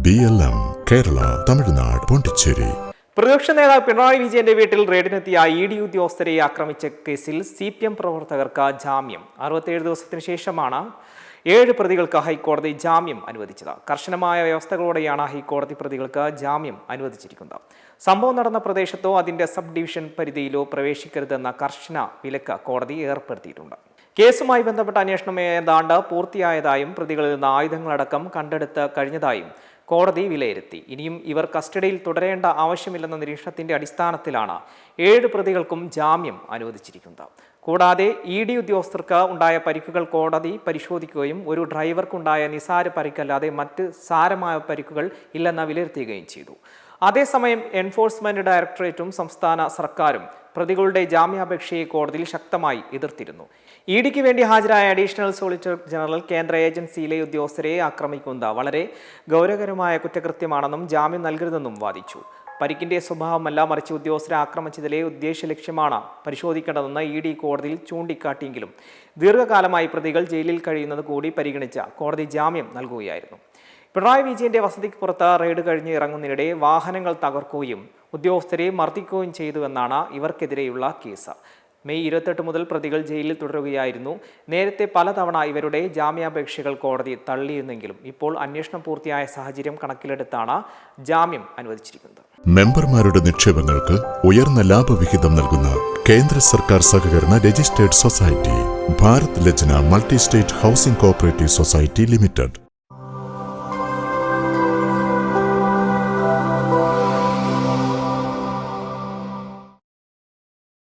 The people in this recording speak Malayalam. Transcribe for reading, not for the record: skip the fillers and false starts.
BLM കേരള, തമിഴ്നാട്, പോണ്ടിച്ചേരി. പ്രതിപക്ഷ നേതാവ് പിണറായി വിജയന്റെ വീട്ടിൽ റെയ്ഡിനെത്തിയ ED ഉദ്യോഗസ്ഥരെ ആക്രമിച്ച കേസിൽ CPM പ്രവർത്തകർക്ക് ജാമ്യം. 67 ദിവസത്തിന് ശേഷമാണ് 7 പ്രതികൾക്ക് ഹൈക്കോടതി ജാമ്യം അനുവദിച്ചത്. കർശനമായ വ്യവസ്ഥകളോടെയാണ് ഹൈക്കോടതി പ്രതികൾക്ക് ജാമ്യം അനുവദിച്ചിരിക്കുന്നത്. സംഭവം നടന്ന പ്രദേശത്തോ അതിന്റെ സബ് ഡിവിഷൻ പരിധിയിലോ പ്രവേശിക്കരുതെന്ന കർശന വിലക്ക് കോടതി ഏർപ്പെടുത്തിയിട്ടുണ്ട്. കേസുമായി ബന്ധപ്പെട്ട അന്വേഷണം ഏതാണ്ട് പൂർത്തിയായതായും പ്രതികളിൽ നിന്ന് ആയുധങ്ങളടക്കം കണ്ടെടുത്ത് കഴിഞ്ഞതായും കോടതി വിലയിരുത്തി. ഇനിയും ഇവർ കസ്റ്റഡിയിൽ തുടരേണ്ട ആവശ്യമില്ലെന്ന നിരീക്ഷണത്തിന്റെ അടിസ്ഥാനത്തിലാണ് 7 പ്രതികൾക്കും ജാമ്യം അനുവദിച്ചിരിക്കുന്നത്. കൂടാതെ ED ഉദ്യോഗസ്ഥർക്ക് ഉണ്ടായ പരിക്കുകൾ കോടതി പരിശോധിക്കുകയും ഒരു ഡ്രൈവർക്കുണ്ടായ നിസാര പരിക്കല്ലാതെ മറ്റ് സാരമായ പരിക്കുകൾ ഇല്ലെന്ന് വിലയിരുത്തുകയും ചെയ്തു. അതേസമയം എൻഫോഴ്സ്മെന്റ് ഡയറക്ടറേറ്റും സംസ്ഥാന സർക്കാരും പ്രതികളുടെ ജാമ്യാപേക്ഷയെ കോടതിയിൽ ശക്തമായി എതിർത്തിരുന്നു. EDക്ക് വേണ്ടി ഹാജരായ അഡീഷണൽ സോളിസിറ്റർ ജനറൽ കേന്ദ്ര ഏജൻസിയിലെ ഉദ്യോഗസ്ഥരെ ആക്രമിക്കുന്നത് വളരെ ഗൗരവകരമായ കുറ്റകൃത്യമാണെന്നും ജാമ്യം നൽകരുതെന്നും വാദിച്ചു. പരിക്കിന്റെ സ്വഭാവമല്ല, മറിച്ച് ഉദ്യോഗസ്ഥരെ ആക്രമിച്ചതിലെ ഉദ്ദേശ ലക്ഷ്യമാണ് പരിശോധിക്കേണ്ടതെന്ന് ED കോടതിയിൽ ചൂണ്ടിക്കാട്ടിയെങ്കിലും ദീർഘകാലമായി പ്രതികൾ ജയിലിൽ കഴിയുന്നത് കൂടി പരിഗണിച്ച കോടതി ജാമ്യം നൽകുകയായിരുന്നു. പിണറായി വിജയന്റെ വസതിക്ക് പുറത്ത് റെയ്ഡ് കഴിഞ്ഞ് ഇറങ്ങുന്നതിനിടെ വാഹനങ്ങൾ തകർക്കുകയും ഉദ്യോഗസ്ഥരെ മർദ്ദിക്കുകയും ചെയ്തുവെന്നാണ് ഇവർക്കെതിരെയുള്ള കേസ്. മെയ് 28 മുതൽ പ്രതികൾ ജയിലിൽ തുടരുകയായിരുന്നു. നേരത്തെ പലതവണ ഇവരുടെ ജാമ്യാപേക്ഷകൾ കോടതി തള്ളിയിരുന്നെങ്കിലും ഇപ്പോൾ അന്വേഷണം പൂർത്തിയായ സാഹചര്യം കണക്കിലെടുത്താണ് ജാമ്യം അനുവദിച്ചിരിക്കുന്നത്. മെമ്പർമാരുടെ നിക്ഷേപങ്ങൾക്ക് ഉയർന്ന ലാഭവിഹിതം നൽകുന്ന കേന്ദ്ര സർക്കാർ സഹകരണ registered society Bharat Lajna multi state housing cooperative society limited.